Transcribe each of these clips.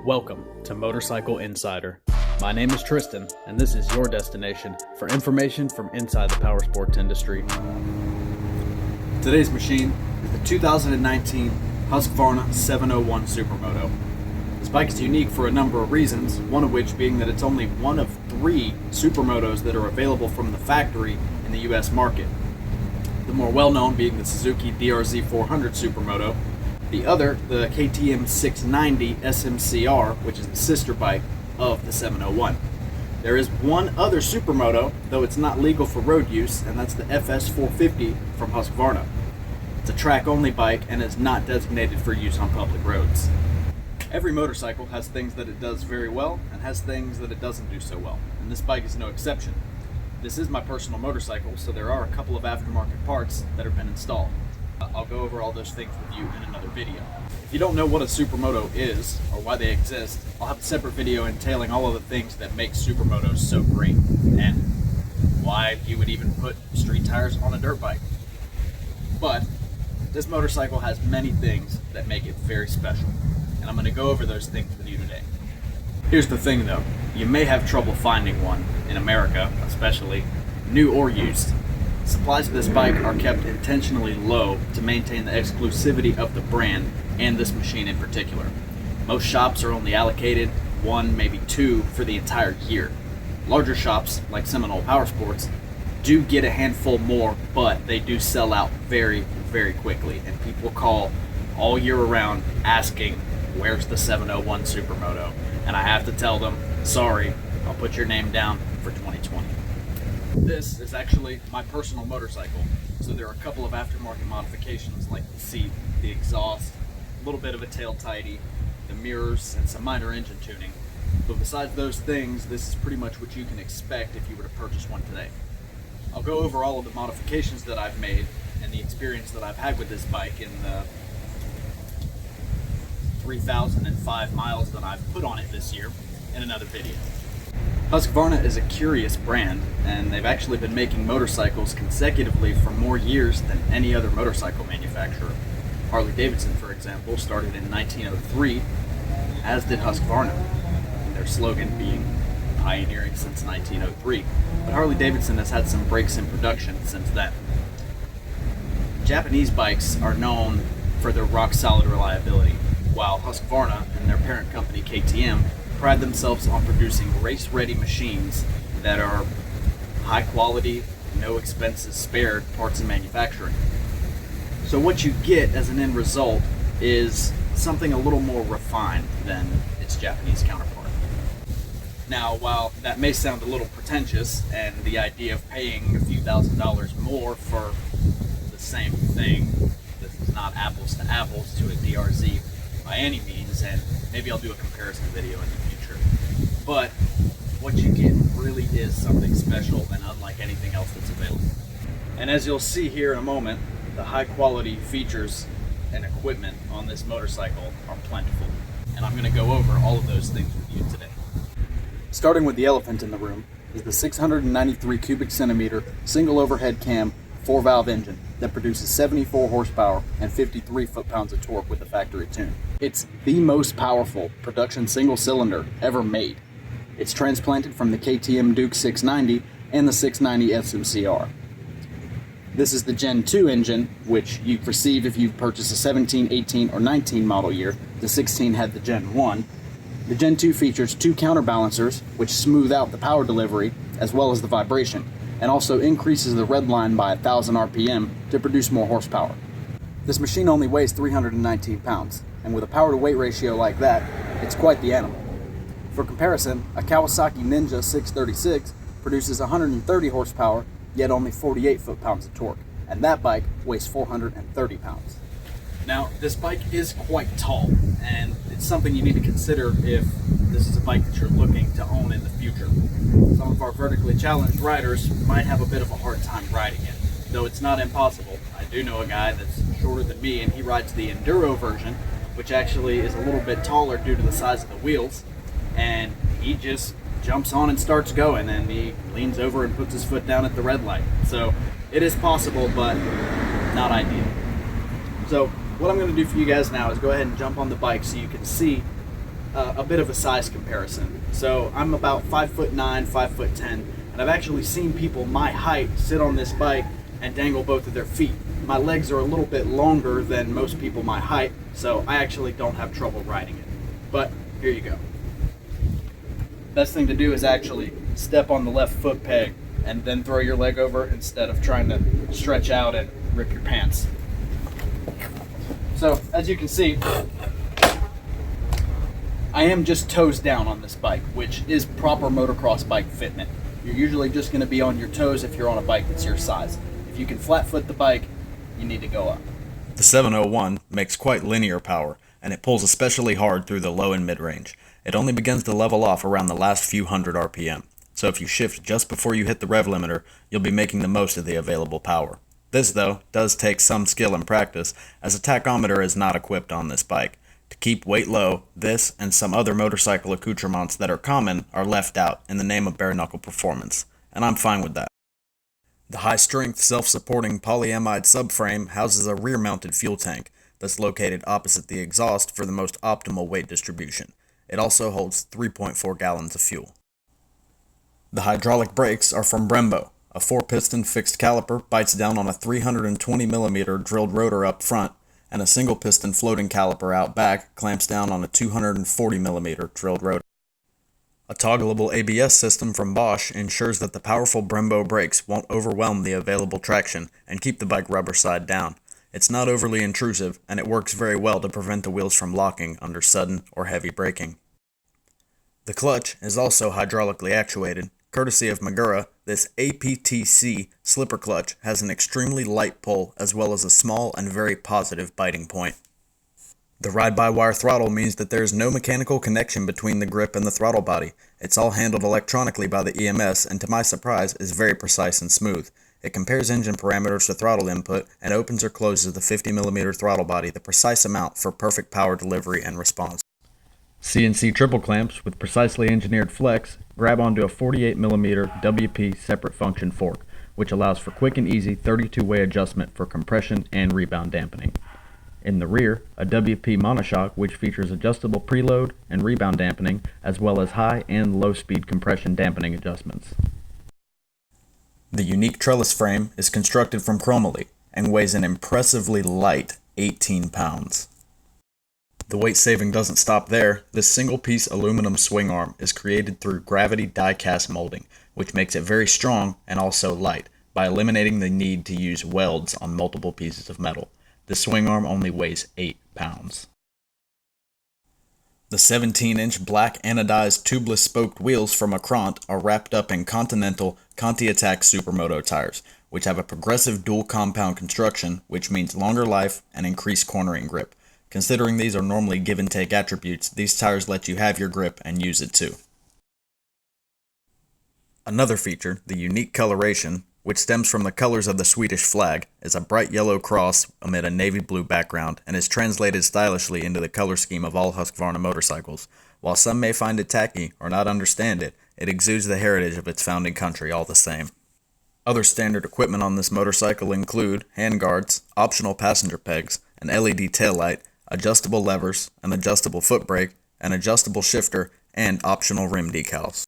Welcome to Motorcycle Insider. My name is Tristan, and this is your destination for information from inside the powersports industry. Today's machine is the 2019 Husqvarna 701 Supermoto. This bike is unique for a number of reasons, one of which being that it's only one of 3 Supermotos that are available from the factory in the US market. The more well-known being the Suzuki DRZ 400 Supermoto, the other, the KTM 690 SMCR, which is the sister bike of the 701. There is one other Supermoto, though it's not legal for road use, and that's the FS 450 from Husqvarna. It's a track-only bike and is not designated for use on public roads. Every motorcycle has things that it does very well and has things that it doesn't do so well, and this bike is no exception. This is my personal motorcycle, so there are a couple of aftermarket parts that have been installed. I'll go over all those things with you in another video. If you don't know what a Supermoto is or why they exist, I'll have a separate video entailing all of the things that make Supermotos so great and why you would even put street tires on a dirt bike. But this motorcycle has many things that make it very special, and I'm going to go over those things with you today. Here's the thing though, you may have trouble finding one in America, especially new or used. Supplies of this bike are kept intentionally low to maintain the exclusivity of the brand and this machine in particular. Most shops are only allocated 1, maybe 2 for the entire year. Larger shops, like Seminole Powersports, do get a handful more, but they do sell out very, very quickly, and people call all year around asking, where's the 701 Supermoto? And I have to tell them, sorry, I'll put your name down for 2020. This is actually my personal motorcycle, so there are a couple of aftermarket modifications like the seat, the exhaust, a little bit of a tail tidy, the mirrors, and some minor engine tuning. But besides those things, this is pretty much what you can expect if you were to purchase one today. I'll go over all of the modifications that I've made and the experience that I've had with this bike in the 3,005 miles that I've put on it this year in another video. Husqvarna is a curious brand, and they've actually been making motorcycles consecutively for more years than any other motorcycle manufacturer. Harley-Davidson, for example, started in 1903, as did Husqvarna, their slogan being pioneering since 1903. But Harley-Davidson has had some breaks in production since then. Japanese bikes are known for their rock-solid reliability, while Husqvarna and their parent company KTM pride themselves on producing race-ready machines that are high quality, no expenses spared parts in manufacturing. So what you get as an end result is something a little more refined than its Japanese counterpart. Now, while that may sound a little pretentious, and the idea of paying a few $1,000s more for the same thing, this is not apples to apples to a DRZ by any means, and maybe I'll do a comparison video in the future. But what you get really is something special and unlike anything else that's available. And as you'll see here in a moment, the high quality features and equipment on this motorcycle are plentiful. And I'm going to go over all of those things with you today. Starting with the elephant in the room is the 693 cubic centimeter single overhead cam 4-valve engine that produces 74 horsepower and 53 foot-pounds of torque with a factory tune. It's the most powerful production single cylinder ever made. It's transplanted from the KTM Duke 690 and the 690 SMCR. This is the Gen 2 engine, which you receive if you purchase a 17, 18, or 19 model year. The 16 had the Gen 1. The Gen 2 features 2 counterbalancers, which smooth out the power delivery as well as the vibration, and also increases the red line by 1,000 RPM to produce more horsepower. This machine only weighs 319 pounds, and with a power to weight ratio like that, it's quite the animal. For comparison, a Kawasaki Ninja 636 produces 130 horsepower, yet only 48 foot-pounds of torque, and that bike weighs 430 pounds. Now, this bike is quite tall, and it's something you need to consider if this is a bike that you're looking to own in the future. Some of our vertically challenged riders might have a bit of a hard time riding it, though it's not impossible. I do know a guy that's shorter than me, and he rides the Enduro version, which actually is a little bit taller due to the size of the wheels, and he just jumps on and starts going, and he leans over and puts his foot down at the red light. So it is possible, but not ideal. So what I'm going to do for you guys now is go ahead and jump on the bike so you can see a bit of a size comparison. So I'm about 5'9", 5'10", and I've actually seen people my height sit on this bike and dangle both of their feet. My legs are a little bit longer than most people my height, so I actually don't have trouble riding it. But here you go. Best thing to do is actually step on the left foot peg and then throw your leg over instead of trying to stretch out and rip your pants. So as you can see, I am just toes down on this bike, which is proper motocross bike fitment. You're usually just going to be on your toes if you're on a bike that's your size. If you can flat foot the bike, you need to go up. The 701 makes quite linear power, and it pulls especially hard through the low and mid-range. It only begins to level off around the last few hundred RPM, so if you shift just before you hit the rev limiter, you'll be making the most of the available power. This, though, does take some skill and practice, as a tachometer is not equipped on this bike. To keep weight low, this and some other motorcycle accoutrements that are common are left out in the name of bare-knuckle performance, and I'm fine with that. The high-strength, self-supporting polyamide subframe houses a rear-mounted fuel tank that's located opposite the exhaust for the most optimal weight distribution. It also holds 3.4 gallons of fuel. The hydraulic brakes are from Brembo. A 4-piston fixed caliper bites down on a 320mm drilled rotor up front, and a single-piston floating caliper out back clamps down on a 240mm drilled rotor. A toggleable ABS system from Bosch ensures that the powerful Brembo brakes won't overwhelm the available traction and keep the bike rubber side down. It's not overly intrusive, and it works very well to prevent the wheels from locking under sudden or heavy braking. The clutch is also hydraulically actuated. Courtesy of Magura, this APTC slipper clutch has an extremely light pull as well as a small and very positive biting point. The ride-by-wire throttle means that there is no mechanical connection between the grip and the throttle body. It's all handled electronically by the EMS, and to my surprise is very precise and smooth. It compares engine parameters to throttle input and opens or closes the 50mm throttle body the precise amount for perfect power delivery and response. CNC triple clamps with precisely engineered flex grab onto a 48mm WP separate function fork, which allows for quick and easy 32-way adjustment for compression and rebound dampening. In the rear, a WP monoshock which features adjustable preload and rebound dampening, as well as high and low speed compression dampening adjustments. The unique trellis frame is constructed from chromoly and weighs an impressively light 18 pounds. The weight saving doesn't stop there. This single-piece aluminum swing arm is created through gravity die-cast molding, which makes it very strong and also light, by eliminating the need to use welds on multiple pieces of metal. The swing arm only weighs 8 pounds. The 17-inch black anodized tubeless spoked wheels from Acront are wrapped up in Continental Conti Attack Supermoto tires, which have a progressive dual compound construction, which means longer life and increased cornering grip. Considering these are normally give-and-take attributes, these tires let you have your grip and use it too. Another feature, the unique coloration, which stems from the colors of the Swedish flag, is a bright yellow cross amid a navy blue background and is translated stylishly into the color scheme of all Husqvarna motorcycles. While some may find it tacky or not understand it, it exudes the heritage of its founding country all the same. Other standard equipment on this motorcycle include handguards, optional passenger pegs, an LED taillight, adjustable levers, an adjustable foot brake, an adjustable shifter, and optional rim decals.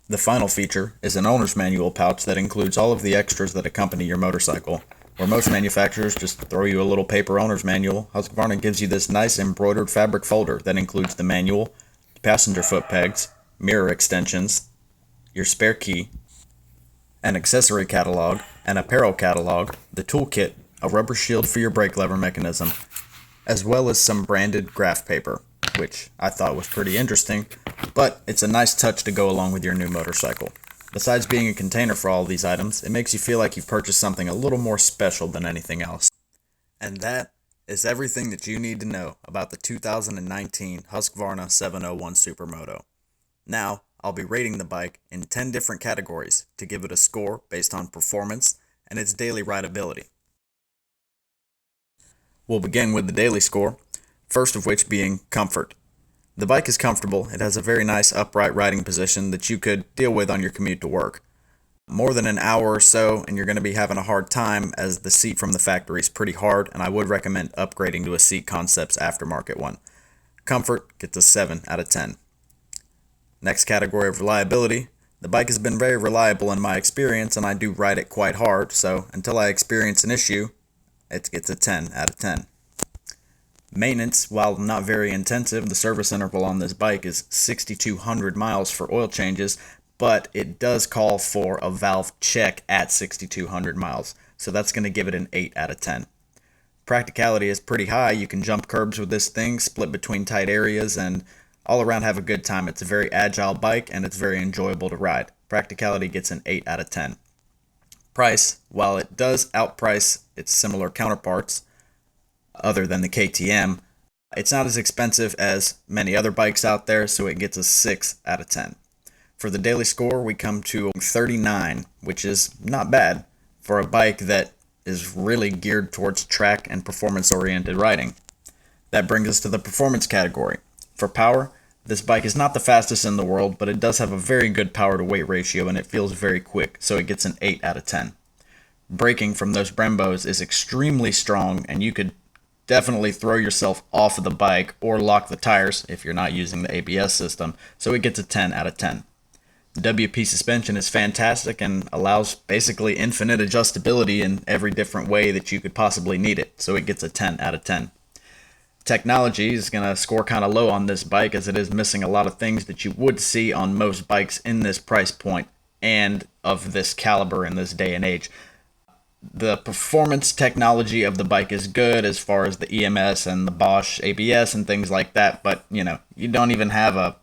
The final feature is an owner's manual pouch that includes all of the extras that accompany your motorcycle. Where most manufacturers just throw you a little paper owner's manual, Husqvarna gives you this nice embroidered fabric folder that includes the manual, passenger foot pegs, mirror extensions, your spare key, an accessory catalog, an apparel catalog, the toolkit, a rubber shield for your brake lever mechanism, as well as some branded graph paper, which I thought was pretty interesting, but it's a nice touch to go along with your new motorcycle. Besides being a container for all these items, it makes you feel like you've purchased something a little more special than anything else. And that is everything that you need to know about the 2019 Husqvarna 701 Supermoto. Now, I'll be rating the bike in 10 different categories to give it a score based on performance and its daily rideability. We'll begin with the daily score, first of which being comfort. The bike is comfortable. It has a very nice upright riding position that you could deal with on your commute to work. More than an hour or so and you're going to be having a hard time, as the seat from the factory is pretty hard, and I would recommend upgrading to a Seat Concepts aftermarket one. Comfort gets a 7 out of 10. Next category of reliability. The bike has been very reliable in my experience, and I do ride it quite hard, so until I experience an issue, it gets a 10 out of 10. Maintenance, while not very intensive, the service interval on this bike is 6,200 miles for oil changes, but it does call for a valve check at 6,200 miles, so that's going to give it an 8 out of 10. Practicality is pretty high. You can jump curbs with this thing, split between tight areas, and all around have a good time. It's a very agile bike, and it's very enjoyable to ride. Practicality gets an 8 out of 10. Price, while it does outprice its similar counterparts, other than the KTM, it's not as expensive as many other bikes out there, so it gets a 6 out of 10. For the daily score, we come to 39, which is not bad for a bike that is really geared towards track and performance-oriented riding. That brings us to the performance category. For power, this bike is not the fastest in the world, but it does have a very good power-to-weight ratio, and it feels very quick, so it gets an 8 out of 10. Braking from those Brembos is extremely strong, and you could definitely throw yourself off of the bike or lock the tires if you're not using the ABS system, so it gets a 10 out of 10. The WP suspension is fantastic and allows basically infinite adjustability in every different way that you could possibly need it, so it gets a 10 out of 10. Technology is going to score kind of low on this bike, as it is missing a lot of things that you would see on most bikes in this price point and of this caliber in this day and age. The performance technology of the bike is good as far as the EMS and the Bosch ABS and things like that, but you don't even have a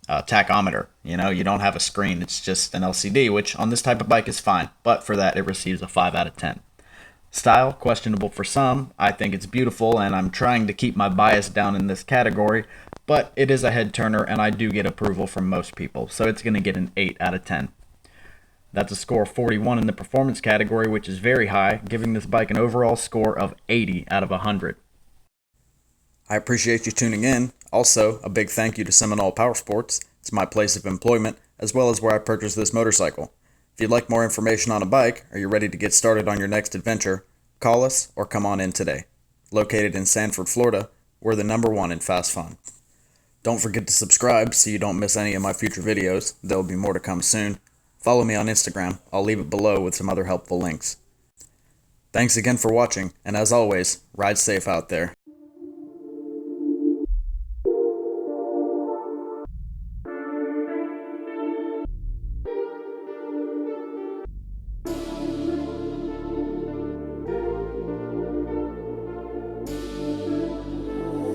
tachometer. You don't have a screen. It's just an LCD, which on this type of bike is fine, but for that it receives a 5 out of 10. Style, questionable for some. I think it's beautiful, and I'm trying to keep my bias down in this category, but it is a head turner, and I do get approval from most people, so it's going to get an 8 out of 10. That's a score of 41 in the performance category, which is very high, giving this bike an overall score of 80 out of 100. I appreciate you tuning in. Also, a big thank you to Seminole Power Sports. It's my place of employment, as well as where I purchased this motorcycle. If you'd like more information on a bike, or you're ready to get started on your next adventure, call us or come on in today. Located in Sanford, Florida, we're the #1 in fast fun. Don't forget to subscribe so you don't miss any of my future videos. There will be more to come soon. Follow me on Instagram. I'll leave it below with some other helpful links. Thanks again for watching, and as always, ride safe out there.